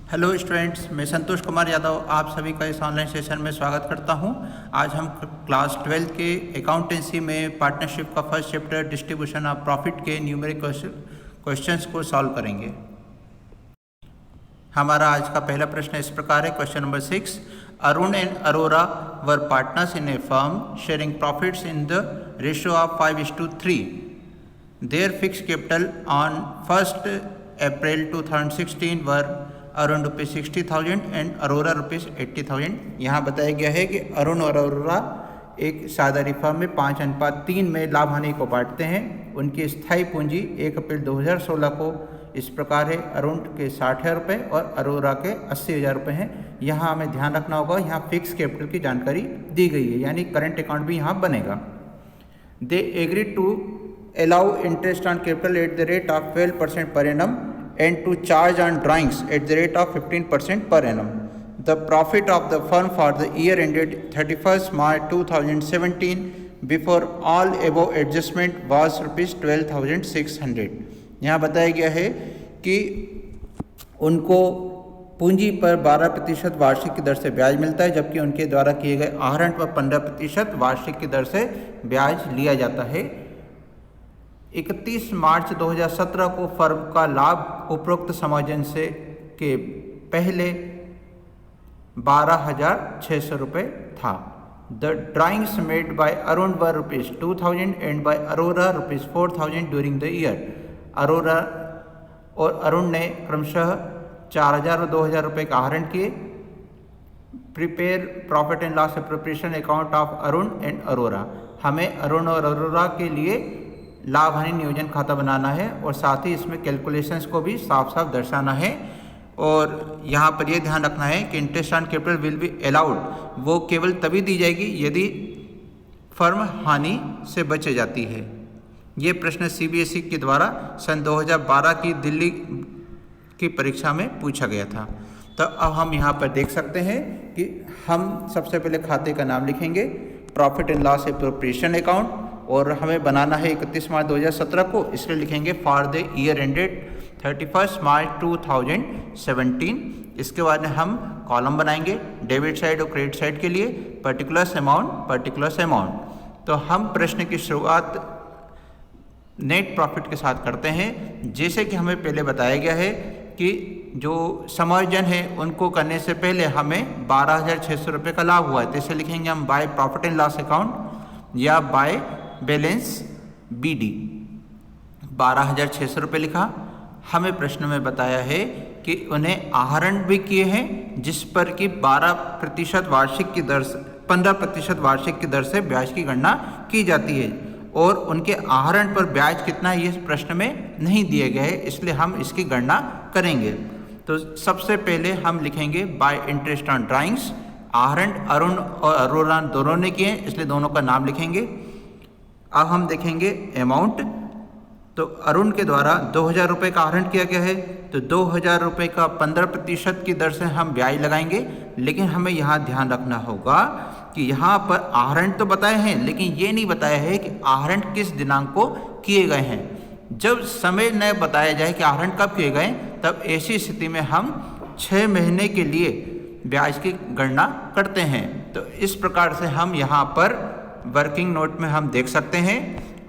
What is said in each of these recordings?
Hello students, मैं संतोष कुमार यादव आप सभी का इस ऑनलाइन सेशन में स्वागत करता हूं। आज हम क्लास 12 के अकाउंटेंसी में पार्टनरशिप का first chapter distribution of profit के न्यूमेरिक क्वेश्चंस को सॉल्व करेंगे। हमारा आज का पहला प्रश्न इस प्रकार है। Question number 6, Arun and Arora were partners in a firm sharing profits in the ratio of 5:3। Their fix capital on 1 April 2016 were Arun ₹60,000 and Arora ₹80,000। यहाँ बताया गया है कि अरुण और अरोरा एक साधारण फर्म में 5:3 में लाभ हानि को बांटते हैं। उनकी स्थायी पूंजी 1 अप्रैल 2016 को इस प्रकार है। अरुण के ₹60,000 और अरोरा के ₹80,000 हैं। यहाँ हमें ध्यान रखना होगा, यहाँ फिक्स कैपिटल की जानकारी दी गई है, यानी करंट अकाउंट भी यहाँ बनेगा। They agree to allow interest on capital at the rate of 12% per annum and to charge on drawings at the rate of 15% per annum. The profit of the firm for the year ended 31st March 2017 before all above adjustment was ₹12,600। यहाँ बताया गया है कि उनको पूंजी पर 12% वार्षिक की दर से ब्याज मिलता है, जबकि उनके द्वारा किए गए आहरण पर 15% वार्षिक की दर से ब्याज लिया जाता है। 31 मार्च 2017 को फर्म का लाभ उपरोक्त समायोजन से के पहले ₹12,600 था। The drawings made by Arun were ₹2,000 and by Arora ₹4,000 during the year. Arora और अरुण ने क्रमशः 4,000 और ₹2,000 का आहरण किए। Prepare profit and loss appropriation account of Arun and Arora. हमें अरुण और अरोरा के लिए लाभ हानि नियोजन खाता बनाना है और साथ ही इसमें कैलकुलेशंस को भी साफ साफ दर्शाना है। और यहाँ पर यह ध्यान रखना है कि interest on capital will be allowed, वो केवल तभी दी जाएगी यदि फर्म हानि से बच जाती है। ये प्रश्न CBSE के द्वारा सन 2012 की दिल्ली की परीक्षा में पूछा गया था। तो अब हम यहाँ पर देख सकते हैं कि हम सबसे पहले खाते का नाम लिखेंगे, profit and loss appropriation account, और हमें बनाना है 31 मार्च 2017 को, इसलिए लिखेंगे फॉर द ईयर एंडेड 31 मार्च 2017। इसके बाद में हम कॉलम बनाएंगे डेबिट साइड और क्रेडिट साइड के लिए, पर्टिकुलर्स अमाउंट। तो हम प्रश्न की शुरुआत नेट प्रॉफिट के साथ करते हैं। जैसे कि हमें पहले बताया गया है कि जो समायोजन है उनको करने से पहले हमें ₹12,600 का लाभ हुआ है, तो इसे लिखेंगे हम by profit and loss account या बाय बैलेंस BD। ₹12,600 लिखा। हमें प्रश्न में बताया है कि उन्हें आहरण भी किए हैं जिस पर कि 15% वार्षिक की दर से ब्याज की गणना की जाती है, और उनके आहरण पर ब्याज कितना है ये प्रश्न में नहीं दिए गए है, इसलिए हम इसकी गणना करेंगे। तो सबसे पहले हम लिखेंगे बाय इंटरेस्ट ऑन ड्राइंग्स। आहरण अरुण और अरोरा दोनों ने किए, इसलिए दोनों का नाम लिखेंगे। अब हम देखेंगे अमाउंट। तो अरुण के द्वारा ₹2,000 का आहरण किया गया है, तो ₹2,000 का 15% की दर से हम ब्याज लगाएंगे। लेकिन हमें यहाँ ध्यान रखना होगा कि यहाँ पर आहरण तो बताए हैं, लेकिन ये नहीं बताया है कि आहरण किस दिनांक को किए गए हैं। जब समय न बताया जाए कि आहरण कब किए गए, तब ऐसी स्थिति में हम 6 महीने के लिए ब्याज की गणना करते हैं। तो इस प्रकार से हम यहाँ पर वर्किंग नोट में हम देख सकते हैं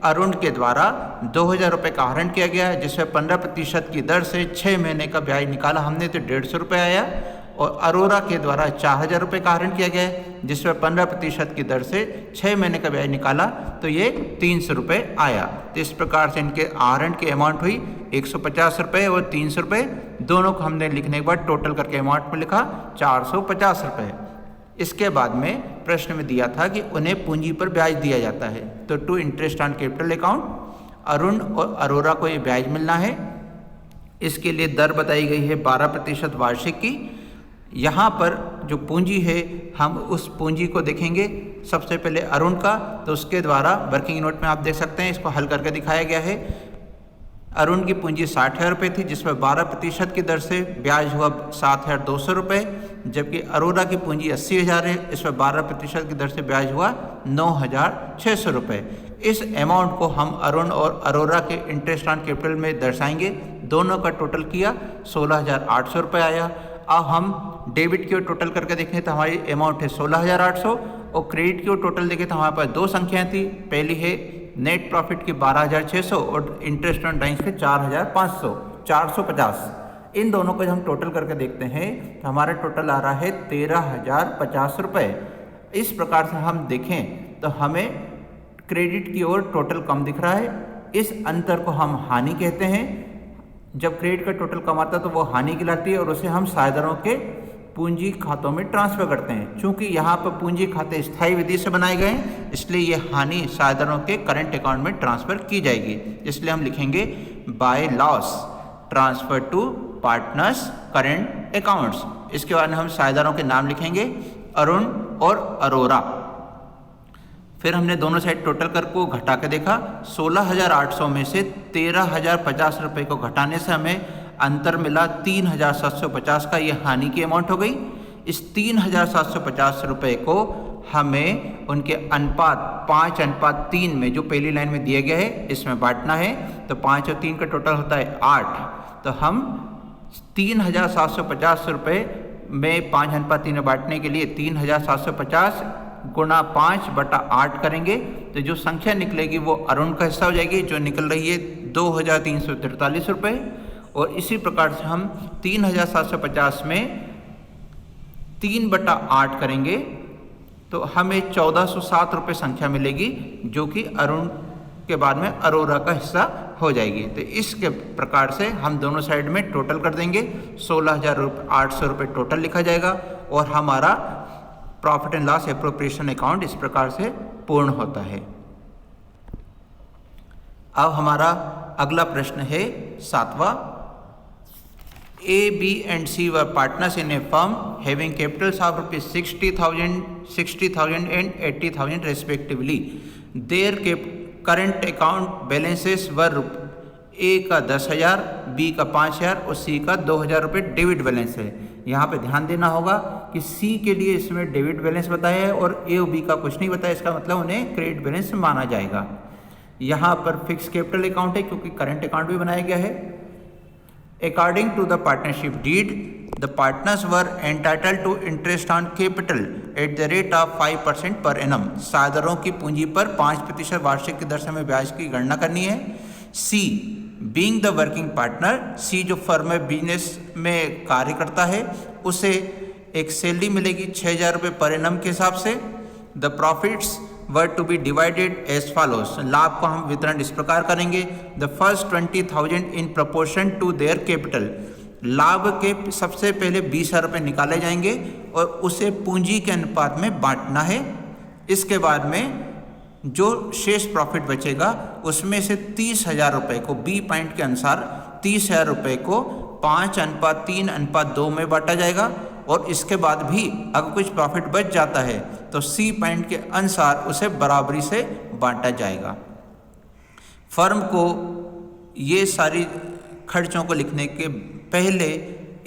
अरुण के द्वारा ₹2,000 का आहरण किया गया है, जिसमें 15% की दर से 6 महीने का ब्याज निकाला हमने, तो ₹150 आया। और अरोरा के द्वारा ₹4,000 का आहरण किया गया है, जिसमें 15% की दर से 6 महीने का ब्याज निकाला, तो ये ₹300 आया। तो इस प्रकार से इनके आहरण की अमाउंट हुई ₹150 और ₹300। दोनों को हमने लिखने के बाद टोटल करके अमाउंट में लिखा ₹450। इसके बाद में प्रश्न में दिया था कि उन्हें पूंजी पर ब्याज दिया जाता है, तो to interest on capital account Arun और अरोरा को ये ब्याज मिलना है। इसके लिए दर बताई गई है 12% वार्षिक की। यहाँ पर जो पूंजी है हम उस पूंजी को देखेंगे। सबसे पहले अरुण का, तो उसके द्वारा वर्किंग नोट में आप देख सकते हैं, इसको हल करके दिखाया गया है। अरुण की पूंजी ₹60,000 थी, जिसमें 12% की दर से ब्याज हुआ ₹7,200, जबकि अरोरा की पूंजी 80,000 है, इसमें 12% की दर से ब्याज हुआ ₹9,600। इस अमाउंट को हम अरुण और अरोरा के इंटरेस्ट ऑन कैपिटल में दर्शाएंगे। दोनों का टोटल किया ₹16,800 आया। अब हम डेबिट की ओर टोटल करके देखें तो हमारी अमाउंट है 16,800 और क्रेडिट की ओर टोटल देखें तो हमारे पास दो संख्याएं थी। पहली है नेट प्रॉफिट की 12,600 और इंटरेस्ट ऑन डाइंस के 450। इन दोनों को जब हम टोटल करके देखते हैं तो हमारा टोटल आ रहा है 13,050 रुपये। इस प्रकार से हम देखें तो हमें क्रेडिट की ओर टोटल कम दिख रहा है। इस अंतर को हम हानि कहते हैं। जब क्रेडिट का टोटल कम आता है तो वो हानि कहलाती है और उसे हम साझेदारों के पूंजी खातों में ट्रांसफर करते हैं। चूंकि यहाँ पर पूंजी खाते स्थायी विधि से बनाए गए हैं इसलिए ये हानि साझेदारों के करंट अकाउंट में ट्रांसफर की जाएगी। इसलिए हम लिखेंगे by loss transfer to partners current accounts. इसके बाद हम साझेदारों के नाम लिखेंगे अरुण और अरोरा। फिर हमने दोनों साइड टोटल कर को घटा के देखा। 16,800 में से 13,050 रुपये को घटाने से हमें अंतर मिला 3,750 का। ये हानि की अमाउंट हो गई। इस 3,750 रुपये को हमें उनके अनुपात 5:3 में जो पहली लाइन में दिया गया है इसमें बांटना है। तो 5 और 3 का टोटल होता है 8। तो हम 3,750 रुपये में 5:3 में बांटने के लिए 3,750 गुणा 5/8 करेंगे तो जो संख्या निकलेगी वो अरुण का हिस्सा हो जाएगी जो निकल रही है 2,343 रुपये। और इसी प्रकार से हम 3,750 में 3/8 करेंगे तो हमें 1,407 रुपये संख्या मिलेगी जो कि अरुण के बाद में अरोरा का हिस्सा हो जाएगी। तो इसके प्रकार से हम दोनों साइड में टोटल कर देंगे। 16,800 रुपये टोटल लिखा जाएगा और हमारा profit and loss appropriation account इस प्रकार से पूर्ण होता है। अब हमारा अगला प्रश्न है 7वां। A, B and C were partners in a firm having capitals of ₹60,000 and 80,000 respectively. Their current account balances were A का 10,000, B का 5,000 और C का 2,000 रुपये डेबिट बैलेंस है। यहाँ पे ध्यान देना होगा कि C के लिए इसमें डेबिट बैलेंस बताया है और A और B का कुछ नहीं बताया। इसका मतलब उन्हें क्रेडिट बैलेंस माना जाएगा। यहाँ पर फिक्स कैपिटल अकाउंट है क्योंकि करंट अकाउंट भी बनाया गया है। According to the partnership deed, the partners were entitled to interest on capital at the rate of 5% per annum. साझेदारों की पूंजी पर 5% वार्षिक की दर से हमें ब्याज की गणना करनी है। C, being the working partner, C जो फर्म में बिजनेस में कार्य करता है उसे एक सैलरी मिलेगी 6,000 रुपये पर एनम के हिसाब से। The profits were to be divided as follows. लाभ को हम वितरण इस प्रकार करेंगे। The first 20,000 in proportion to their capital. लाभ के सबसे पहले 20,000 रुपये निकाले जाएंगे और उसे पूंजी के अनुपात में बांटना है। इसके बाद में जो शेष प्रॉफिट बचेगा उसमें से 30,000 रुपये को बी पॉइंट के अनुसार 30,000 रुपये को 5:3:2 में बांटा जाएगा। और इसके बाद भी अगर कुछ प्रॉफिट बच जाता है तो सी पॉइंट के अनुसार उसे बराबरी से बांटा जाएगा। फर्म को ये सारी खर्चों को लिखने के पहले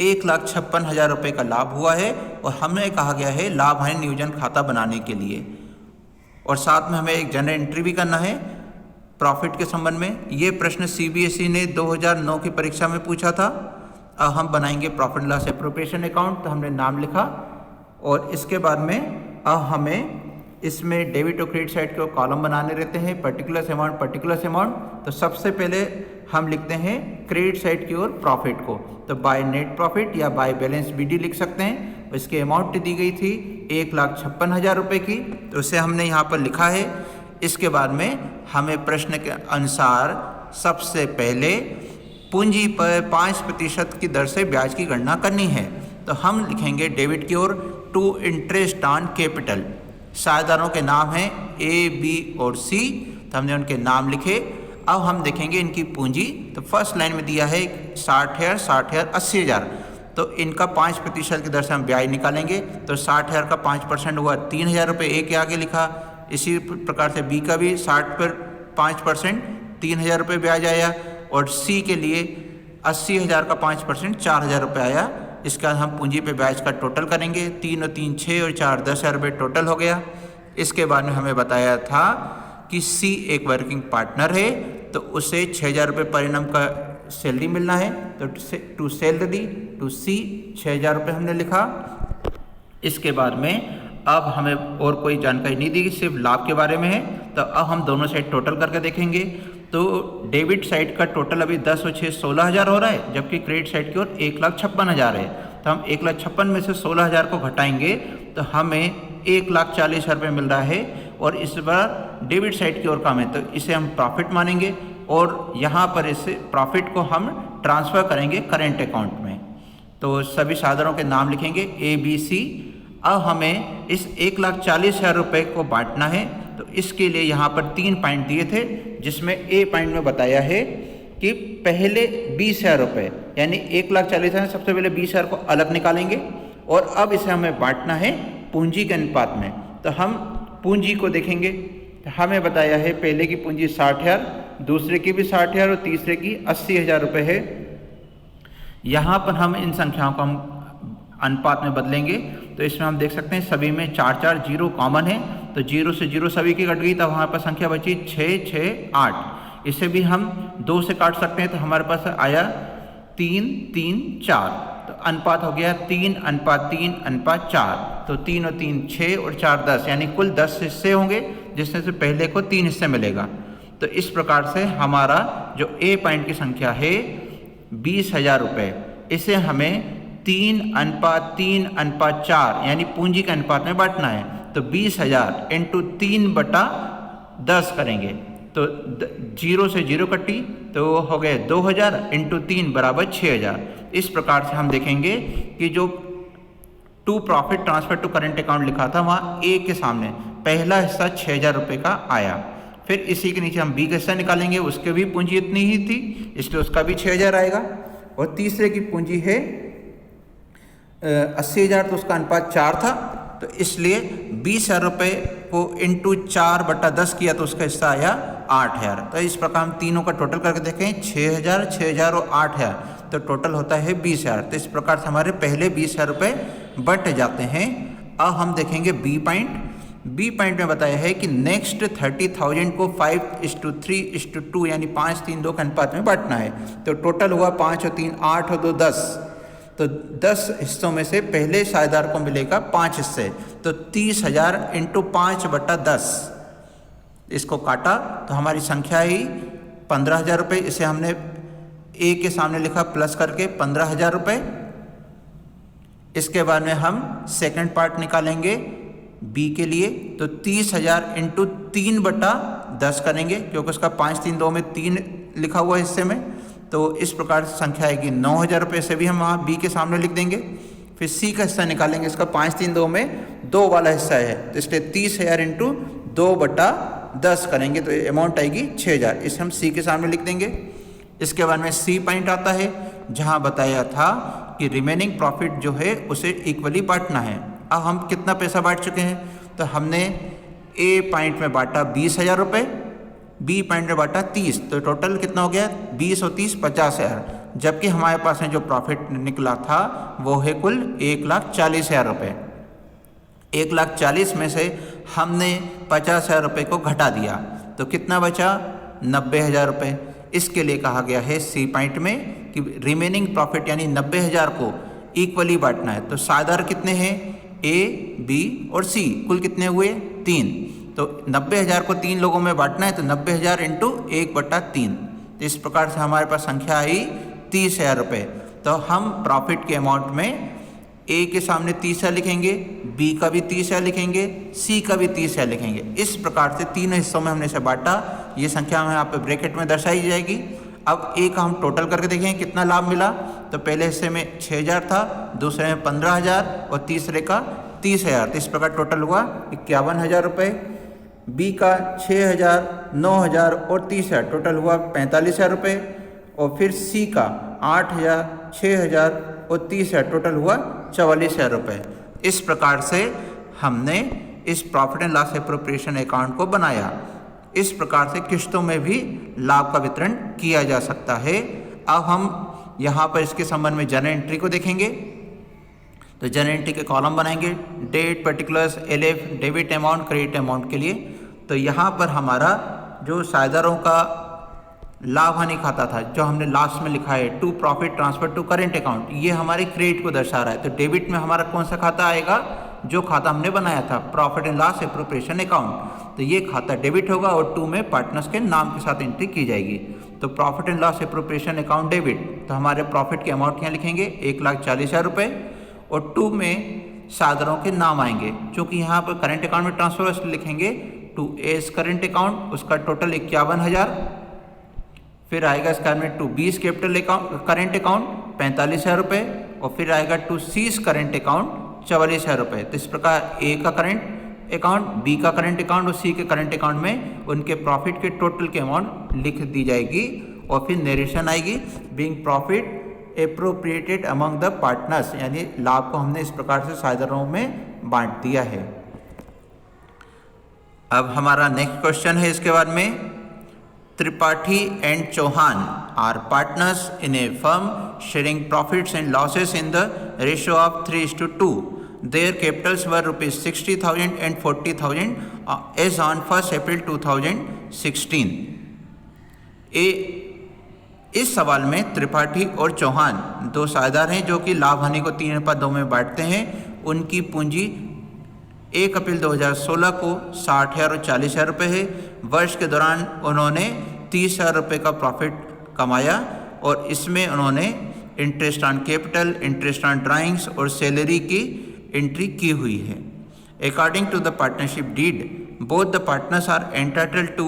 1,56,000 रुपये का लाभ हुआ है और हमें कहा गया है लाभ हानि नियोजन खाता बनाने के लिए। और साथ में हमें एक जनरल एंट्री भी करना है प्रॉफिट के संबंध में। ये प्रश्न CBSE ने 2009 की परीक्षा में पूछा था। अब हम बनाएंगे प्रॉफिट लॉस एप्रोप्रिएशन अकाउंट। तो हमने नाम लिखा और इसके बाद में अब हमें इसमें डेबिट और क्रेडिट साइड के कॉलम बनाने रहते हैं। Particular amount. तो सबसे पहले हम लिखते हैं क्रेडिट साइड की ओर प्रॉफिट को। तो बाय नेट प्रॉफिट या बाय बैलेंस BD लिख सकते हैं। इसकी अमाउंट दी गई थी 1,56,000 रुपये की तो उसे हमने यहाँ पर लिखा है। इसके बाद में हमें प्रश्न के अनुसार सबसे पहले पूंजी पर 5% की दर से ब्याज की गणना करनी है। तो हम लिखेंगे डेबिट की ओर टू इंटरेस्ट ऑन कैपिटल। साझेदारों के नाम हैं A, B और C। तो हमने उनके नाम लिखे। अब हम देखेंगे इनकी पूंजी। तो फर्स्ट लाइन में दिया है 60,000, 80,000। तो इनका 5% की दर से हम ब्याज निकालेंगे। तो 60,000 का 5% हुआ 3,000 रुपये। A के आगे लिखा। इसी प्रकार से B का भी 60 पर 5% 3,000 रुपये ब्याज आया। और C के लिए 80,000 का 5% 4,000 रुपये आया। इसका हम पूंजी पे ब्याज का टोटल करेंगे। 3 और 3 6 और 4 10,000 रुपये टोटल हो गया। इसके बाद में हमें बताया था कि C एक वर्किंग पार्टनर है तो उसे 6,000 रुपये पर एनम का सैलरी मिलना है, तो टू सैलरी टू सी 6,000 रुपये हमने लिखा। इसके बाद में अब हमें और कोई जानकारी नहीं दी, सिर्फ लाभ के बारे में है। तो अब हम दोनों साइड टोटल करके देखेंगे। तो डेबिट साइड का टोटल अभी 10 और 6 16,000 हो रहा है, जबकि क्रेडिट साइड की ओर 1,56,000 है। तो हम 1,56,000 में से 16,000 को घटाएंगे तो हमें 1,40,000 रुपये मिल रहा है, और इस बार डेबिट साइड की ओर कम है, तो इसे हम प्रॉफिट मानेंगे और यहाँ पर इस प्रॉफिट को हम ट्रांसफ़र करेंगे करेंट अकाउंट में। तो सभी साधनों के नाम लिखेंगे ABC। अब हमें इस 1,40,000 रुपये को बांटना है, तो इसके लिए यहाँ पर 3 पॉइंट दिए थे, जिसमें A पॉइंट में बताया है कि पहले 20,000 रुपये, यानी 1,40,000 सबसे पहले 20,000 को अलग निकालेंगे और अब इसे हमें बांटना है पूंजी के अनुपात में। तो हम पूंजी को देखेंगे, हमें बताया है पहले की पूंजी 60,000, दूसरे की भी 60,000 और तीसरे की 80,000 रुपये है। यहाँ पर हम इन संख्याओं को हम अनुपात में बदलेंगे, तो इसमें हम देख सकते हैं सभी में 4 जीरो कॉमन है, तो 0 से 0 सभी की कट गई, तब हमारे पास संख्या बची 6 6 8। इसे भी हम 2 से काट सकते हैं, तो हमारे पास आया 3 3 4, तो अनुपात हो गया 3:3:4। तो 3 और 3 6 और 4 10, यानी कुल 10 हिस्से होंगे, जिसमें से पहले को 3 हिस्से मिलेगा। तो इस प्रकार से हमारा जो A पॉइंट की संख्या है 20,000 रुपये, इसे हमें 3:3:4 यानी पूंजी के अनुपात में बांटना है। तो 20,000 इंटू 3/10 करेंगे, तो 0 से 0 कटी, तो हो गए 2,000 इंटू 3 बराबर 6,000। इस प्रकार से हम देखेंगे कि जो to profit transfer to current account लिखा था, वहाँ A के सामने पहला हिस्सा 6,000 रुपये का आया। फिर इसी के नीचे हम B का हिस्सा निकालेंगे, उसके भी पूंजी इतनी ही थी, इसलिए उसका भी 6,000 आएगा। और तीसरे की पूंजी है 80,000, तो उसका अनुपात 4 था, तो इसलिए 20,000 रुपये को इंटू 4/10 किया, तो उसका हिस्सा आया 8,000। तो इस प्रकार हम तीनों का टोटल करके देखें, 6,000 6,000 और 8,000, तो टोटल होता है 20,000। तो इस प्रकार से हमारे पहले 20,000 रुपये बट जाते हैं। अब हम देखेंगे B पॉइंट में बताया है कि नेक्स्ट 30,000 को 5:3:2 यानी 5:3:2 के अनुपात में बांटना है। तो टोटल हुआ 5 और 3 8 और 2 10, तो 10 हिस्सों में से पहले साझेदार को मिलेगा 5 हिस्से, तो 30,000 इंटू 5/10। इसको काटा तो हमारी संख्या ही 15,000 रुपये। इसे हमने A के सामने लिखा प्लस करके 15,000 रुपये। इसके बाद में हम सेकंड पार्ट निकालेंगे B के लिए, तो 30,000 इंटू 3/10 करेंगे, क्योंकि उसका 5:3:2 में 3 लिखा हुआ हिस्से में। तो इस प्रकार से संख्या आएगी 9,000 रुपये, से भी हम वहाँ B के सामने लिख देंगे। फिर C का हिस्सा निकालेंगे, इसका 5:3:2 में 2 वाला हिस्सा है, तो इसलिए 30,000 इंटू 2/10 करेंगे, तो अमाउंट आएगी 6,000। इसे हम C के सामने लिख देंगे। इसके बाद में C पॉइंट आता है, जहाँ बताया था कि रिमेनिंग प्रॉफिट जो है उसे इक्वली बांटना है। अब हम कितना पैसा बांट चुके हैं, तो हमने A पॉइंट में बांटा 20,000 रुपये, B पॉइंट में बांटा 30, तो टोटल कितना हो गया 20 और 30 50,000। जबकि हमारे पास में जो प्रॉफिट निकला था वो है कुल 1,40,000 रुपये। 1,40,000 में से हमने 50,000 रुपये को घटा दिया, तो कितना बचा 90,000 रुपये। इसके लिए कहा गया है C पॉइंट में कि रिमेनिंग प्रॉफिट यानी 90,000 को इक्वली बांटना है। तो साझेदार कितने हैं A, B और C, कुल कितने हुए 3, तो 90,000 को 3 लोगों में बांटना है, तो 90,000 इंटू 1/3। तो इस प्रकार से हमारे पास संख्या आई 30,000 रुपये। तो हम प्रॉफिट के अमाउंट में A के सामने 30,000 लिखेंगे, B का भी 30,000 लिखेंगे, C का भी 30,000 लिखेंगे। इस प्रकार से तीनों हिस्सों में हमने इसे बांटा। ये संख्या हमें यहाँ पे ब्रैकेट में दर्शाई जाएगी। अब A का हम टोटल करके देखें कितना लाभ मिला, तो पहले हिस्से में 6,000 था, दूसरे में 15,000 और तीसरे का 30,000। तो इस प्रकार टोटल हुआ 51,000 रुपये। B का 6,000 9,000 और 30,000, टोटल हुआ 45,000 रुपये। और फिर C का 8,000 6,000 और 30,000, टोटल हुआ 44,000 रुपये। इस प्रकार से हमने इस profit and loss appropriation account को बनाया। इस प्रकार से किस्तों में भी लाभ का वितरण किया जा सकता है। अब हम यहाँ पर इसके संबंध में जर्नल एंट्री को देखेंगे। तो जर्नल एंट्री के कॉलम बनाएंगे, date, particulars, LF, debit amount, credit amount के लिए। तो यहाँ पर हमारा जो साझेदारों का लाभ हानि खाता था जो हमने लास्ट में लिखा है, to profit transfer to current account, ये हमारे क्रेडिट को दर्शा रहा है। तो डेबिट में हमारा कौन सा खाता आएगा, जो खाता हमने बनाया था profit and loss appropriation account, तो ये खाता डेबिट होगा और टू में पार्टनर्स के नाम के साथ एंट्री की जाएगी। तो profit and loss appropriation account debit, तो हमारे प्रॉफिट के अमाउंट यहाँ लिखेंगे 1,40,000 रुपये और टू में साधनों के नाम आएंगे। चूँकि यहाँ पर करंट अकाउंट में ट्रांसफर इसलिए लिखेंगे टू एज करंट अकाउंट, उसका टोटल 51,000। फिर आएगा इसका में टू बीस कैपिटल अकाउंट करंट अकाउंट 45,000 रुपये और फिर आएगा टू सीज करंट अकाउंट 44,000 रुपये। तो इस प्रकार ए का करंट अकाउंट, बी का करंट अकाउंट और सी के करंट अकाउंट में उनके प्रॉफिट के टोटल के अमाउंट लिख दी जाएगी और फिर नरेशन आएगी, being profit appropriated among the partners, यानी लाभ को हमने इस प्रकार से साझेदारों में बांट दिया है। अब हमारा नेक्स्ट क्वेश्चन है इसके बाद में, Tripathi and Chauhan are partners in a firm sharing profits and losses in the ratio of 3:2. Their capitals were rupees 60,000 and 40,000 as on 1st April 2016. इस सवाल में त्रिपाठी और चौहान दो साझेदार हैं जो कि लाभ हानि को 3/2 में बांटते हैं। उनकी पूंजी 1 अप्रैल 2016 को 60,000 और 40,000 रुपये है। वर्ष के दौरान उन्होंने 30,000 रुपये का प्रॉफिट कमाया और इसमें उन्होंने interest on capital, interest on drawings और सैलरी की एंट्री की हुई है। According to the partnership deed, both the partners are entitled to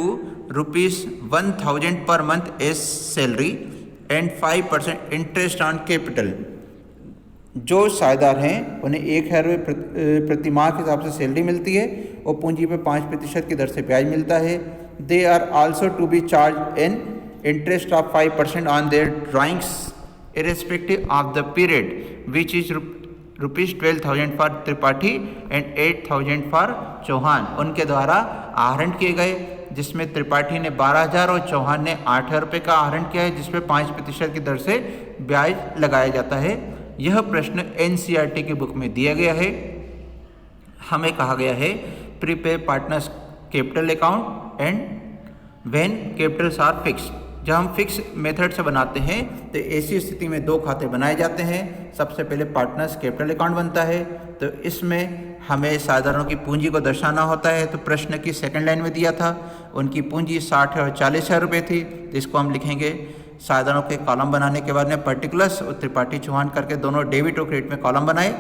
₹1,000 per month as salary and 5% interest on capital. जो साझेदार हैं उन्हें 1,000 रुपये प्रति माह के हिसाब से सैलरी मिलती है और पूंजी पर 5% की दर से ब्याज मिलता है। They are also to be charge an interest of 5% on their drawings irrespective of the period which is ₹12,000 for Tripathi and 8,000 for Chauhan. उनके द्वारा आहरण किए गए, जिसमें त्रिपाठी ने 12,000 और चौहान ने 8,000 रुपये का आहरण किया है, जिसपे 5% की दर से ब्याज लगाया जाता है। यह प्रश्न NCERT की बुक में दिया गया है। हमें कहा गया है prepaid partners capital account and when Capitals are fixed. जब हम फिक्स मेथड से बनाते हैं तो ऐसी स्थिति में दो खाते बनाए जाते हैं। सबसे पहले पार्टनर्स कैपिटल अकाउंट बनता है, तो इसमें हमें साझेदारों की पूंजी को दर्शाना होता है। तो प्रश्न की सेकंड लाइन में दिया था उनकी पूंजी 60,000 और 40,000 रुपये थी, तो इसको हम लिखेंगे साझेदारों के कॉलम बनाने के बाद में पर्टिकुलर्स और त्रिपाठी चौहान करके दोनों डेबिट और क्रेडिट में कॉलम बनाए।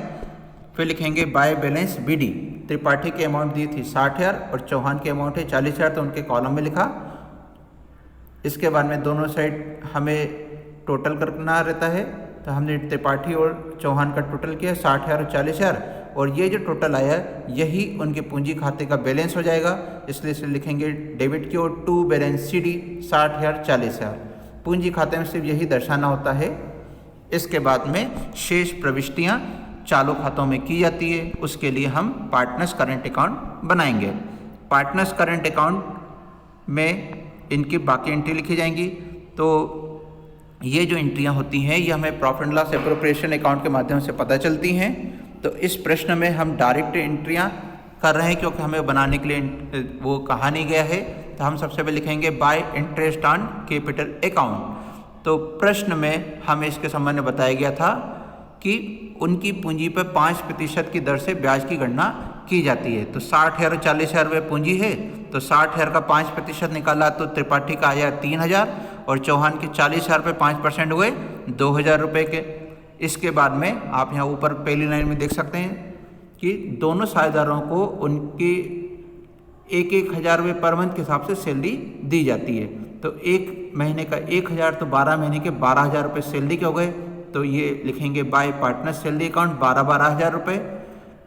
फिर लिखेंगे बाय बैलेंस BD, त्रिपाठी की अमाउंट दी थी 60,000 और चौहान की अमाउंट है 40,000, तो उनके कॉलम में लिखा। इसके बाद में दोनों साइड हमें टोटल करना रहता है, तो हमने त्रिपाठी और चौहान का टोटल किया 60,000 और 40,000 और ये जो टोटल आया यही उनके पूंजी खाते का बैलेंस हो जाएगा। इसलिए इसे लिखेंगे डेबिट की ओर टू बैलेंस CD 60,000 40,000। पूंजी खाते में सिर्फ यही दर्शाना होता है। इसके बाद में शेष प्रविष्टियां चालू खातों में की जाती है, उसके लिए हम पार्टनर्स करंट अकाउंट बनाएंगे। पार्टनर्स करंट अकाउंट में इनकी बाकी एंट्री लिखी जाएंगी। तो ये जो एंट्रियां होती हैं ये हमें profit and loss appropriation account के माध्यम से पता चलती हैं। तो इस प्रश्न में हम डायरेक्ट एंट्रियां कर रहे हैं क्योंकि हमें बनाने के लिए वो कहा नहीं गया है। तो हम सबसे पहले लिखेंगे bye interest on capital account. तो प्रश्न में हमें इसके संबंध में बताया गया था कि उनकी पूंजी पर 5% की दर से ब्याज की गणना की जाती है। तो 60,000 और 40,000 रुपये पूंजी है, तो 60,000 का 5% निकाला तो त्रिपाठी का आया 3,000 और चौहान के 40,000 रुपये 5% हुए 2,000 रुपये के। इसके बाद में आप यहाँ ऊपर पहली लाइन में देख सकते हैं कि दोनों साझेदारों को उनके 1,000 रुपये पर मंथ के हिसाब से सैलरी दी जाती है। तो एक महीने का 1,000 तो 12 महीने के 12,000 रुपये सैलरी के हो गए। तो ये लिखेंगे बाय पार्टनर सैलरी अकाउंट 12,000 रुपये।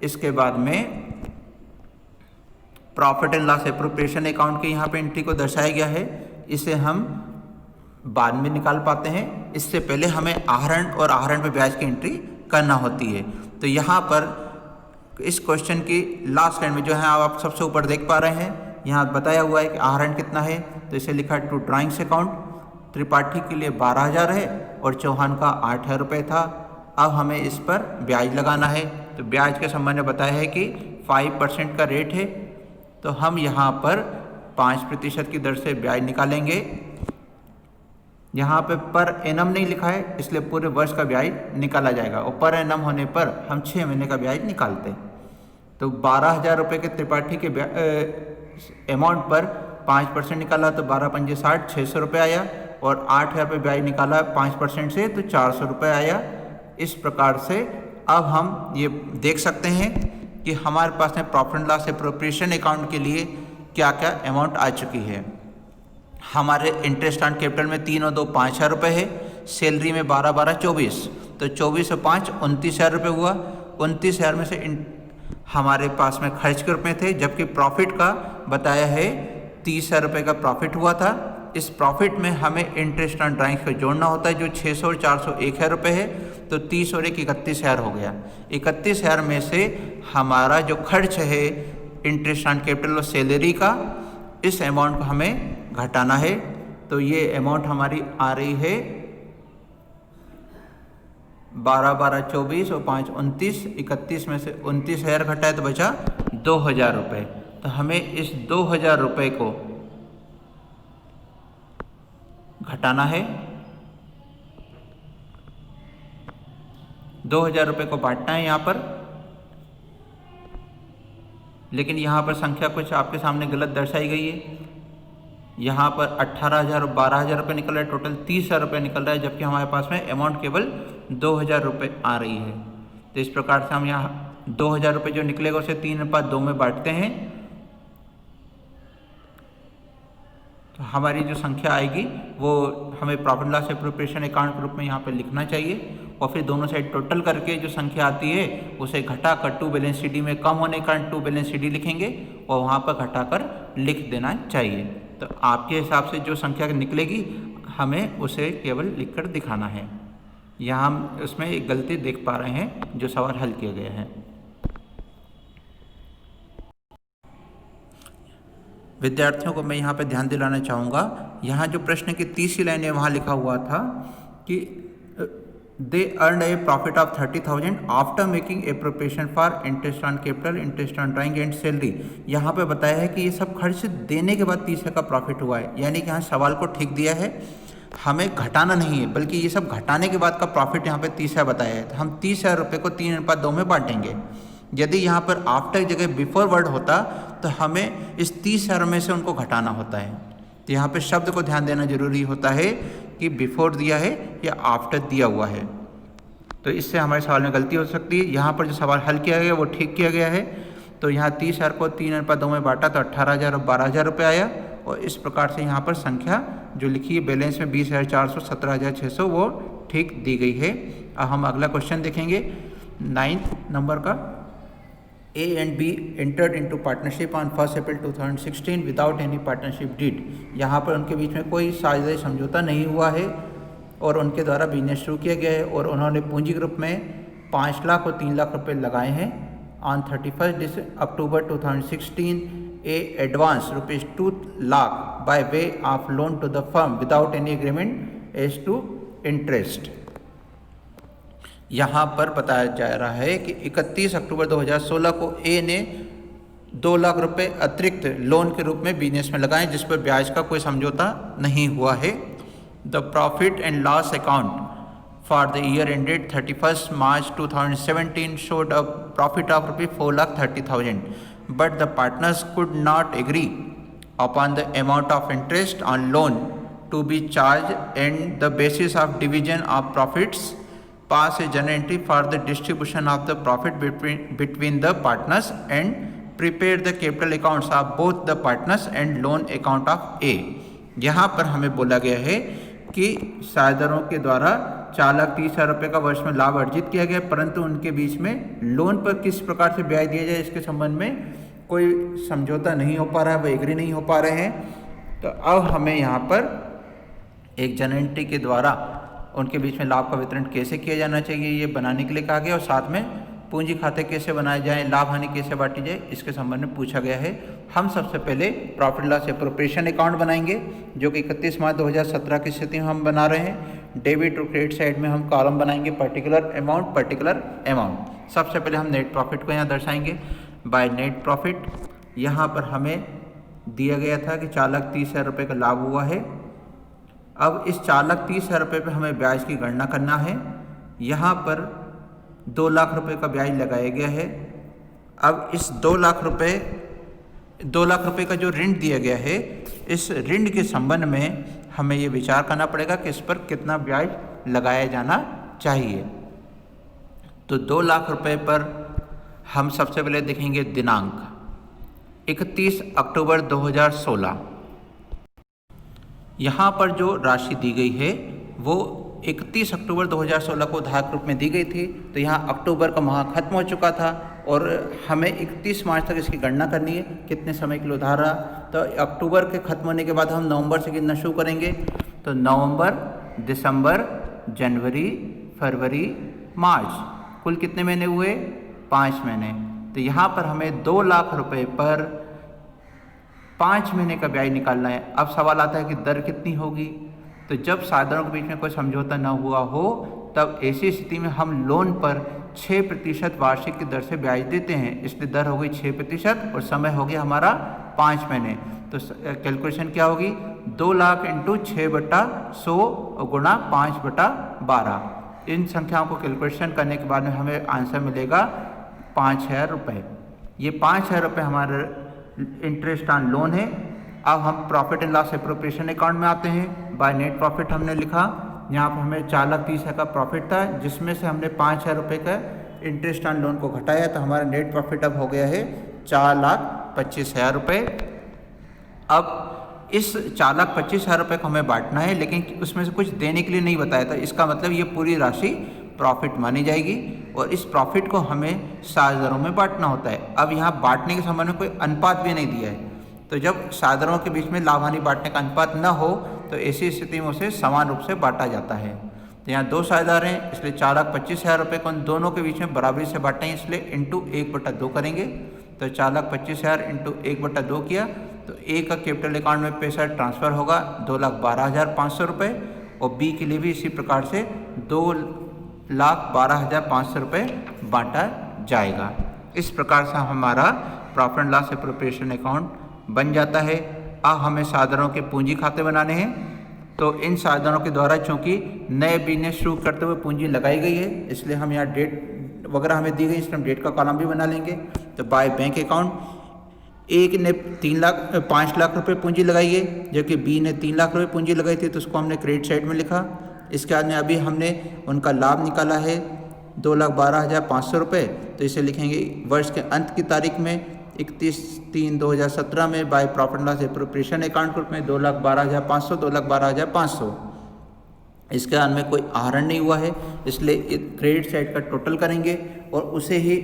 इसके बाद में profit and loss appropriation account के यहाँ पे एंट्री को दर्शाया गया है, इसे हम बाद में निकाल पाते हैं। इससे पहले हमें आहरण और आहरण पे ब्याज की एंट्री करना होती है। तो यहाँ पर इस क्वेश्चन की लास्ट लाइन में जो है आप सबसे ऊपर देख पा रहे हैं, यहाँ बताया हुआ है कि आहरण कितना है। तो इसे लिखा टू ड्राइंग्स अकाउंट, त्रिपाठी के लिए 12,000 है और चौहान का 8,000 रुपये था। अब हमें इस पर ब्याज लगाना है। तो ब्याज के संबंध में बताया है कि 5% का रेट है, तो हम यहाँ पर 5% की दर से ब्याज निकालेंगे। यहाँ पे पर एनम नहीं लिखा है, इसलिए पूरे वर्ष का ब्याज निकाला जाएगा, और पर एनम होने पर हम 6 महीने का ब्याज निकालते हैं। तो 12,000 रुपये के त्रिपाठी के अमाउंट पर 5% निकाला तो 12 पंजे 60, 600 रुपये आया, और 8,000 रुपये ब्याज निकाला 5% से तो 400 रुपये आया। इस प्रकार से अब हम ये देख सकते हैं कि हमारे पास में profit and loss appropriation account के लिए क्या क्या अमाउंट आ चुकी है। हमारे इंटरेस्ट ऑन कैपिटल में 3 और 2 5,000 रुपये है, सैलरी में 12 12 24, तो 24 और 5 29,000 रुपये हुआ। 29,000 में से हमारे पास में खर्च के रूप में थे, जबकि प्रॉफिट का बताया है 30,000 रुपये का प्रॉफिट हुआ था। इस प्रॉफिट में हमें इंटरेस्ट ऑन ड्राइंग्स को जोड़ना होता है, जो 600 और 400 1,000 रुपये है, तो 30 और 1 31,000 हो गया। 31,000 में से हमारा जो खर्च है इंटरेस्ट ऑन कैपिटल और सैलरी का, इस अमाउंट को हमें घटाना है। तो ये अमाउंट हमारी आ रही है 12 12 24 और 5 29, 31 में से 29,000 घटाए तो बचा 2,000 रुपये। तो हमें इस 2,000 रुपये को घटाना है, 2,000 रुपये को बांटना है यहाँ पर। लेकिन यहाँ पर संख्या कुछ आपके सामने गलत दर्शाई गई है। यहाँ पर 18,000 और 12,000 रुपये निकल रहा है, टोटल 30,000 रुपये निकल रहा है, जबकि हमारे पास में अमाउंट केवल 2,000 रुपये आ रही है। तो इस प्रकार से हम यहाँ 2,000 रुपये जो निकलेगा उसे 3/2 में बांटते हैं, तो हमारी जो संख्या आएगी वो हमें प्रॉफिट लॉस एप्रोप्रिएशन अकाउंट के रूप में यहाँ पे लिखना चाहिए, और फिर दोनों साइड टोटल करके जो संख्या आती है उसे घटाकर टू बैलेंस शीट में कम होने के कारण टू बैलेंस शीट लिखेंगे, और वहाँ पर घटाकर लिख देना चाहिए। तो आपके हिसाब से जो संख्या निकलेगी हमें उसे केवल लिखकर दिखाना है। यहाँ हम उसमें एक गलती देख पा रहे हैं जो सवाल हल किया गया है। विद्यार्थियों को मैं यहाँ पे ध्यान दिलाना चाहूँगा, यहाँ जो प्रश्न की तीसरी लाइन है वहाँ लिखा हुआ था कि they earn A profit of 30,000 after making appropriation for interest on capital, interest on drawing and salary. यहाँ पे बताया है कि ये सब खर्च देने के बाद 30,000 का प्रॉफिट हुआ है, यानी कि यहाँ सवाल को ठीक दिया है, हमें घटाना नहीं है, बल्कि ये सब घटाने के बाद का प्रॉफिट यहाँ पे 30,000 बताया है। तो हम 30,000 रुपये को 3/2 में बांटेंगे। यदि यहाँ पर आफ्टर जगह बिफोर वर्ड होता तो हमें इस 30,000 में से उनको घटाना होता है। तो यहाँ पे शब्द को ध्यान देना जरूरी होता है कि बिफोर दिया है या आफ्टर दिया हुआ है, तो इससे हमारे सवाल में गलती हो सकती है। यहाँ पर जो सवाल हल किया गया वो ठीक किया गया है। तो यहाँ 30,000 को 3/2 में बांटा तो 18,000 और 12,000 रुपये आया, और इस प्रकार से यहाँ पर संख्या जो लिखी है बैलेंस में 20,400, 17,600 वो ठीक दी गई है। अब हम अगला क्वेश्चन देखेंगे 9th नंबर का। A and B entered into partnership on 1 April 2016 without any partnership deed। यहाँ पर उनके बीच में कोई साझेदारी समझौता नहीं हुआ है और उनके द्वारा बिजनेस शुरू किया गया है, और उन्होंने पूंजी ग्रुप में 5 लाख और 3 लाख रुपए लगाए हैं। On 31 October 2016 A advance ₹2 lakh by way of loan to the firm without any agreement as to interest. यहाँ पर बताया जा रहा है कि 31 अक्टूबर 2016 को ए ने 2 लाख रुपए अतिरिक्त लोन के रूप में बिजनेस में लगाए, जिस पर ब्याज का कोई समझौता नहीं हुआ है। The profit and loss account for the year ended 31 March 2017 showed a profit of ₹4,30,000, but the partners could not agree upon the amount of interest on loan to be charged, and the basis of division of profits pass a journal entry for the distribution of the profit between the partners and prepare the capital accounts of both the partners and loan account of A। यहाँ पर हमें बोला गया है कि साझेदारों के द्वारा 4,30,000 रुपये का वर्ष में लाभ अर्जित किया गया, परंतु उनके बीच में लोन पर किस प्रकार से ब्याज दिया जाए इसके संबंध में कोई समझौता नहीं हो पा रहा है, वो एग्री नहीं हो पा रहे हैं। तो अब हमें यहाँ पर एक जर्नल एंट्री के द्वारा उनके बीच में लाभ का वितरण कैसे किया जाना चाहिए ये बनाने के लिए कहा गया, और साथ में पूंजी खाते कैसे बनाए जाएं, लाभ हानि कैसे बांटी जाए इसके संबंध में पूछा गया है। हम सबसे पहले प्रॉफिट लॉस एप्रोप्रिएशन अकाउंट बनाएंगे, जो कि 31 मार्च 2017 की स्थिति में हम बना रहे हैं। डेबिट और क्रेडिट साइड में हम कॉलम बनाएंगे पर्टिकुलर अमाउंट। सबसे पहले हम नेट प्रॉफिट को यहाँ दर्शाएंगे बाय नेट प्रॉफिट। यहाँ पर हमें दिया गया था कि 4,30,000 रुपये का लाभ हुआ है, अब इस 4,30,000 रुपये पर हमें ब्याज की गणना करना है। यहाँ पर 2 लाख रुपए का ब्याज लगाया गया है। अब इस 2 लाख रुपए का जो ऋण दिया गया है, इस ऋण के संबंध में हमें ये विचार करना पड़ेगा कि इस पर कितना ब्याज लगाया जाना चाहिए। तो 2 लाख रुपए पर हम सबसे पहले देखेंगे दिनांक 31 अक्टूबर 2016। यहाँ पर जो राशि दी गई है वो 31 अक्टूबर 2016 को उधार रूप में दी गई थी। तो यहाँ अक्टूबर का माह खत्म हो चुका था और हमें 31 मार्च तक इसकी गणना करनी है कितने समय के लिए उधार रहा। तो अक्टूबर के खत्म होने के बाद हम नवंबर से गिनना शुरू करेंगे। तो नवंबर, दिसंबर, जनवरी, फरवरी, मार्च, कुल कितने महीने हुए? 5 महीने। तो यहाँ पर हमें 2 लाख रुपए पर 5 महीने का ब्याज निकालना है। अब सवाल आता है कि दर कितनी होगी। तो जब साझेदारों के बीच में कोई समझौता न हुआ हो तब ऐसी स्थिति में हम लोन पर 6% वार्षिक की दर से ब्याज देते हैं। इसलिए दर हो गई 6% और समय हो गया हमारा 5 महीने। तो कैलकुलेशन क्या होगी? 2 लाख इंटू 6/100 गुणा 5/12। इन संख्याओं को कैलकुलेशन करने के बाद में हमें आंसर मिलेगा 5,000 रुपये। ये 5,000 रुपये हमारा इंटरेस्ट ऑन लोन है। अब हम profit and loss appropriation account में आते हैं। बाय नेट प्रॉफिट हमने लिखा, यहाँ पर हमें 4,30,000 का प्रॉफिट था जिसमें से हमने 5,000 रुपये का इंटरेस्ट ऑन लोन को घटाया। तो हमारा नेट प्रॉफिट अब हो गया है 4,25,000 रुपये। अब इस 4,25,000 रुपये को हमें बांटना है, लेकिन उसमें से कुछ देने के लिए नहीं बताया था। इसका मतलब ये पूरी राशि प्रॉफिट मानी जाएगी और इस प्रॉफिट को हमें साझेदारों में बांटना होता है। अब यहाँ बांटने के संबंध में कोई अनुपात भी नहीं दिया है। तो जब साझेदारों के बीच में लाभ हानि बांटने का अनुपात न हो तो ऐसी स्थिति में उसे समान रूप से बांटा जाता है। तो यहाँ 2 साझेदार हैं, इसलिए 4,25,000 रुपये को उन दोनों के बीच में बराबरी से बांटे हैं, इसलिए इंटू 1/2 करेंगे। तो 4,25,000 इंटू 1/2 किया तो ए का कैपिटल अकाउंट में पैसा ट्रांसफ़र होगा 2,12,500 रुपये और बी के लिए भी इसी प्रकार से 2,12,500 रुपये बांटा जाएगा। इस प्रकार से हमारा profit and loss appropriation account बन जाता है। अब हमें साझेदारों के पूंजी खाते बनाने हैं। तो इन साझेदारों के द्वारा चूँकि नए बिजनेस शुरू करते हुए पूंजी लगाई गई है, इसलिए हम यहाँ डेट वगैरह हमें दी गई, इसलिए हम डेट का कॉलम भी बना लेंगे। तो बाय बैंक अकाउंट, एक ने 5 लाख रुपए पूंजी लगाई है जबकि बी ने 3 लाख रुपए पूंजी लगाई थी, तो उसको हमने क्रेडिट साइड में लिखा। इसके बाद में अभी हमने उनका लाभ निकाला है 2,12,500 रुपये। तो इसे लिखेंगे वर्ष के अंत की तारीख में 31/3/2017 में by profit and loss appropriation account group में 2,12,500 2,12,500। इसके बाद में कोई आहरण नहीं हुआ है, इसलिए क्रेडिट साइड का टोटल करेंगे और उसे ही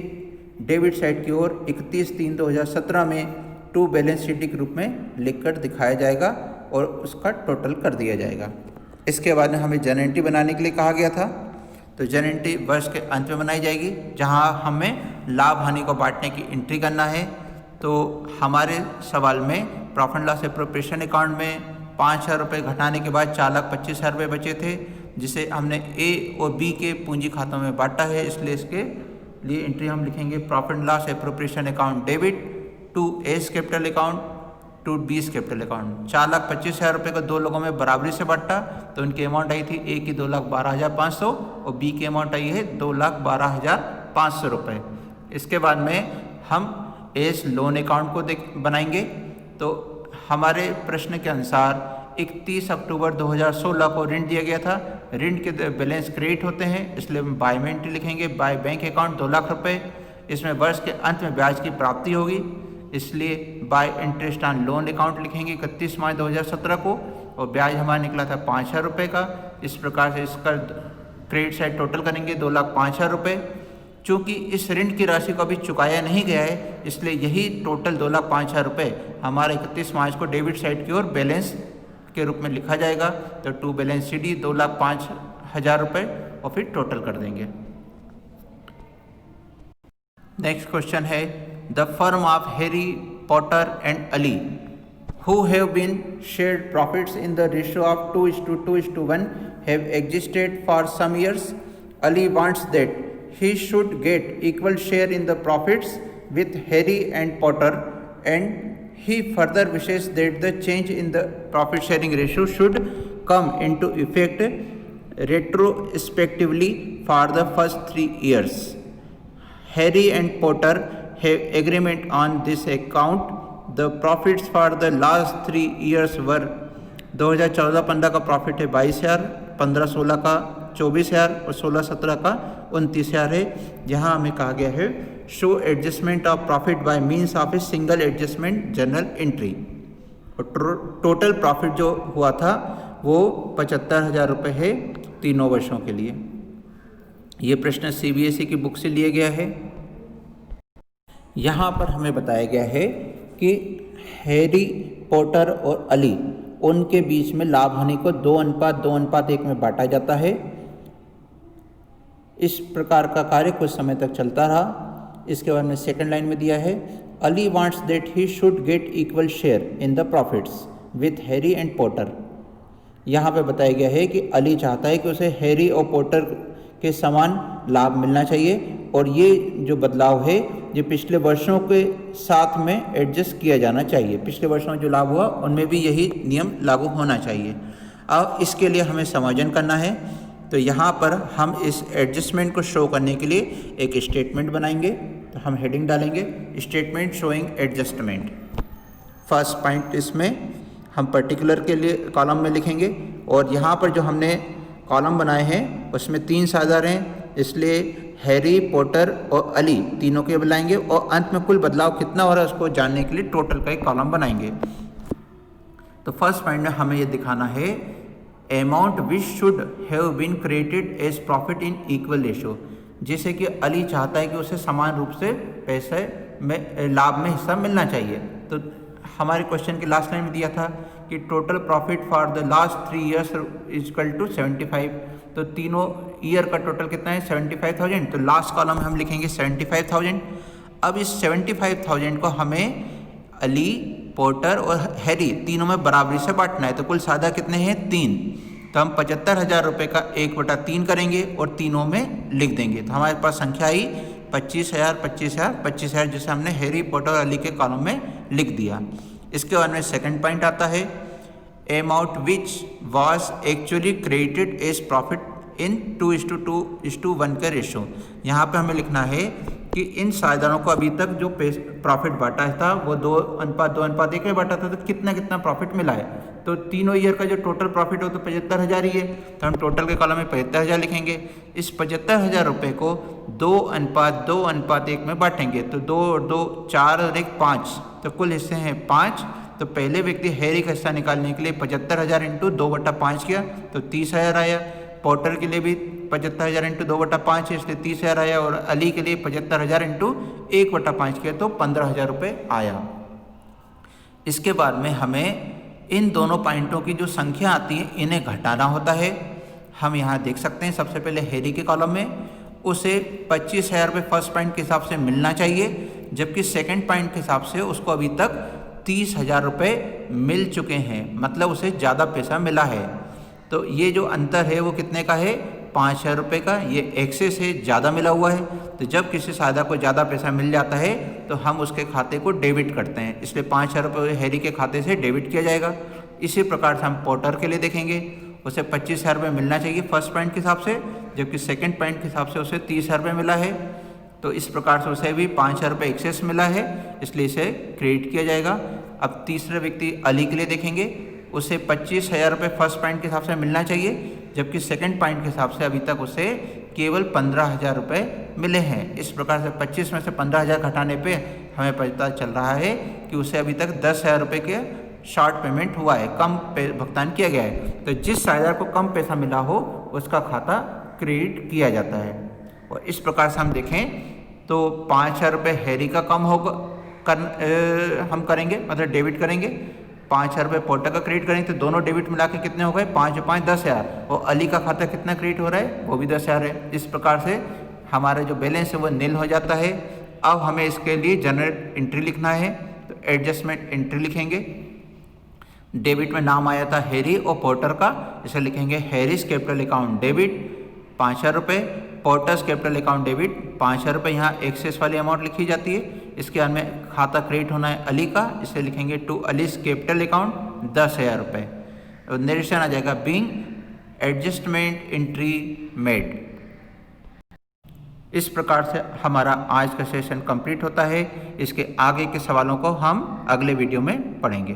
डेबिट साइड की ओर 31/3/2017 में टू बैलेंस शीट के रूप में लिखकर दिखाया जाएगा और उसका टोटल कर दिया जाएगा। इसके बाद में हमें जनरल एंट्री बनाने के लिए कहा गया था। तो जनरल एंट्री वर्ष के अंत में बनाई जाएगी जहां हमें लाभ हानि को बांटने की एंट्री करना है। तो हमारे सवाल में profit and loss appropriation account में 5,000 रुपये घटाने के बाद 4,25,000 रुपये बचे थे, जिसे हमने ए और बी के पूंजी खातों में बांटा है। इसलिए इसके लिए एंट्री हम लिखेंगे profit and loss appropriation account debit to S capital account to बीस कैपिटल अकाउंट। 4,25,000 रुपये को 2 लोगों में बराबरी से बांटा, तो उनकी अमाउंट आई थी ए की 2,12,500 और बी की अमाउंट आई है 2,12,500 रुपये। इसके बाद में हम एस लोन अकाउंट को बनाएंगे। तो हमारे प्रश्न के अनुसार 31 अक्टूबर 2016 को ऋण दिया गया था। ऋण के बैलेंस क्रेडिट होते हैं, इसलिए हम बाय में एंट्री लिखेंगे बाय बैंक अकाउंट 2 लाख रुपये। इसमें वर्ष के अंत में ब्याज की प्राप्ति होगी, इसलिए bye interest on loan account लिखेंगे 31 मार्च 2017 को और ब्याज हमारा निकला था 5,000 रुपये का। इस प्रकार से इसका क्रेडिट साइड टोटल करेंगे 2,05,000 रुपये। चूँकि इस ऋण की राशि को अभी चुकाया नहीं गया है, इसलिए यही टोटल 2,05,000 रुपये हमारे 31 मार्च को डेबिट साइड की ओर बैलेंस के रूप में लिखा जाएगा। तो टू बैलेंस शीट 2,05,000 रुपये और फिर टोटल कर देंगे। नेक्स्ट क्वेश्चन है the firm of Harry Potter and Ali who have been shared profits in the ratio of 2:2:1 have existed for some years. Ali wants that he should get equal share in the profits with Harry and Potter, and he further wishes that the change in the profit sharing ratio should come into effect retrospectively for the first 3 years. Harry and Potter have agreement on this account. The profits for the last 3 years were 2014-15 का profit है 22,000, 15-16 का 24,000 और 16-17 का 29,000 है। यहाँ हमें कहा गया है show adjustment of profit by means of a single adjustment journal entry. और टोटल प्रॉफिट जो हुआ था वो 75,000 रुपये है तीनों वर्षों के लिए। ये प्रश्न CBSE की बुक से लिया गया है। यहाँ पर हमें बताया गया है कि हैरी पॉटर और अली उनके बीच में लाभ हानि को 2:1 में बांटा जाता है। इस प्रकार का कार्य कुछ समय तक चलता रहा। इसके बाद में सेकंड लाइन में दिया है Ali wants that he should get equal share in the profits with Harry and Potter. यहाँ पे बताया गया है कि अली चाहता है कि उसे हैरी और पॉटर के समान लाभ मिलना चाहिए और ये जो बदलाव है ये पिछले वर्षों के साथ में एडजस्ट किया जाना चाहिए। पिछले वर्षों में जो लाभ हुआ उनमें भी यही नियम लागू होना चाहिए। अब इसके लिए हमें समायोजन करना है, तो यहाँ पर हम इस एडजस्टमेंट को शो करने के लिए एक स्टेटमेंट बनाएंगे। तो हम हेडिंग डालेंगे statement showing adjustment. First point इसमें हम पर्टिकुलर के लिए कॉलम में लिखेंगे और यहाँ पर जो हमने कॉलम बनाए हैं उसमें 3 साझेदार हैं, इसलिए हैरी पॉटर और अली तीनों के बुलाएंगे और अंत में कुल बदलाव कितना हो रहा है उसको जानने के लिए टोटल का एक कॉलम बनाएंगे। तो फर्स्ट पॉइंट में हमें ये दिखाना है amount which should have been created as profit in equal ratio. जैसे कि अली चाहता है कि उसे समान रूप से पैसे में लाभ में हिस्सा मिलना चाहिए। तो हमारे क्वेश्चन के लास्ट लाइन में दिया था कि total profit for the last 3 years equal to 75। तो तीनों ईयर का टोटल कितना है 75,000। तो लास्ट कॉलम में हम लिखेंगे 75,000। अब इस 75,000 को हमें अली, पॉटर और हैरी तीनों में बराबरी से बांटना है। तो कुल साझा कितने हैं 3। तो हम 75,000 रुपये का 1/3 करेंगे और तीनों में लिख देंगे। तो हमारे पास संख्या आई 25,000, 25,000, 25,000, जिसे हमने हैरी, पॉटर और अली के कॉलम में लिख दिया। इसके बाद में सेकंड पॉइंट आता है amount which was actually credited as profit in 2:1 का रेशो। यहाँ पे हमें लिखना है कि इन साझेदारों को अभी तक जो प्रॉफिट बांटा था वो 2:1 में बांटा था। तो कितना प्रॉफिट मिला है। तो तीनों ईयर का जो टोटल प्रॉफिट हो तो 75,000 ही है। तो हम टोटल के कॉलम में 75,000 लिखेंगे। इस 75,000 रुपये को 2:1 में बांटेंगे। तो 2 और 2 4 और 1 5, तो कुल हिस्से हैं 5। तो पहले व्यक्ति हैरी का हिस्सा निकालने के लिए 75,000 इंटू 2/5 किया तो 30,000 आया। पॉटर के लिए भी 75,000 इंटू 2/5 है इसलिए 30,000 आया और अली के लिए 75,000 इंटू 1/5 किया तो 15,000 रुपये आया। इसके बाद में हमें इन दोनों पॉइंटों की जो संख्या आती है इन्हें घटाना होता है। हम यहाँ देख सकते हैं सबसे पहले हैरी के कॉलम में उसे 25,000 रुपये फर्स्ट पॉइंट के हिसाब से मिलना चाहिए, जबकि सेकंड पॉइंट के हिसाब से उसको अभी तक 30,000 रुपये मिल चुके हैं, मतलब उसे ज़्यादा पैसा मिला है। तो ये जो अंतर है वो कितने का है 5,000 रुपये का। ये एक्सेस है, ज़्यादा मिला हुआ है। तो जब किसी साझेदार को ज़्यादा पैसा मिल जाता है तो हम उसके खाते को डेबिट करते हैं, इसलिए 5,000 रुपये हैरी के खाते से डेबिट किया जाएगा। इसी प्रकार से हम पॉटर के लिए देखेंगे, उसे 25,000 रुपये मिलना चाहिए फर्स्ट पॉइंट के हिसाब से, जबकि सेकंड पॉइंट के हिसाब से उसे 30,000 रुपये मिला है। तो इस प्रकार से उसे भी 5,000 रुपये एक्सेस मिला है, इसलिए इसे क्रेडिट किया जाएगा। अब तीसरे व्यक्ति अली के लिए देखेंगे, उसे 25,000 रुपये फर्स्ट पॉइंट के हिसाब से मिलना चाहिए, जबकि सेकंड पॉइंट के हिसाब से अभी तक उसे केवल 15,000 रुपये मिले हैं। इस प्रकार से 25 में से 15,000 घटाने पे हमें पता चल रहा है कि उसे अभी तक 10,000 रुपये के शॉर्ट पेमेंट हुआ है, कम भुगतान किया गया है। तो जिस साझेदार को कम पैसा मिला हो उसका खाता क्रेडिट किया जाता है। और इस प्रकार से हम देखें तो 5,000 रुपये हैरी का कम होगा हम करेंगे, मतलब डेबिट करेंगे। 5,000 रुपये पॉटर का क्रेडिट करेंगे तो दोनों डेबिट मिला के कितने हो गए 5 और 5 10,000। और अली का खाता कितना क्रेडिट हो रहा है वो भी 10,000 है। इस प्रकार से हमारा जो बैलेंस है वो नील हो जाता है। अब हमें इसके लिए जनरल एंट्री लिखना है, तो एडजस्टमेंट एंट्री लिखेंगे। डेबिट में नाम आया था हैरी और पॉटर का, इसे लिखेंगे हैरीज कैपिटल अकाउंट डेबिट 5,000 रुपये, पॉटर्स कैपिटल अकाउंट डेबिट 5,000 रुपये। यहाँ एक्सेस वाली अमाउंट लिखी जाती है। इसके बाद में खाता क्रेडिट होना है अली का, इसे लिखेंगे टू अलीज कैपिटल अकाउंट 10,000 रुपये। निरेशन आ जाएगा बीइंग एडजस्टमेंट एंट्री मेड। इस प्रकार से हमारा आज का सेशन कंप्लीट होता है। इसके आगे के सवालों को हम अगले वीडियो में पढ़ेंगे।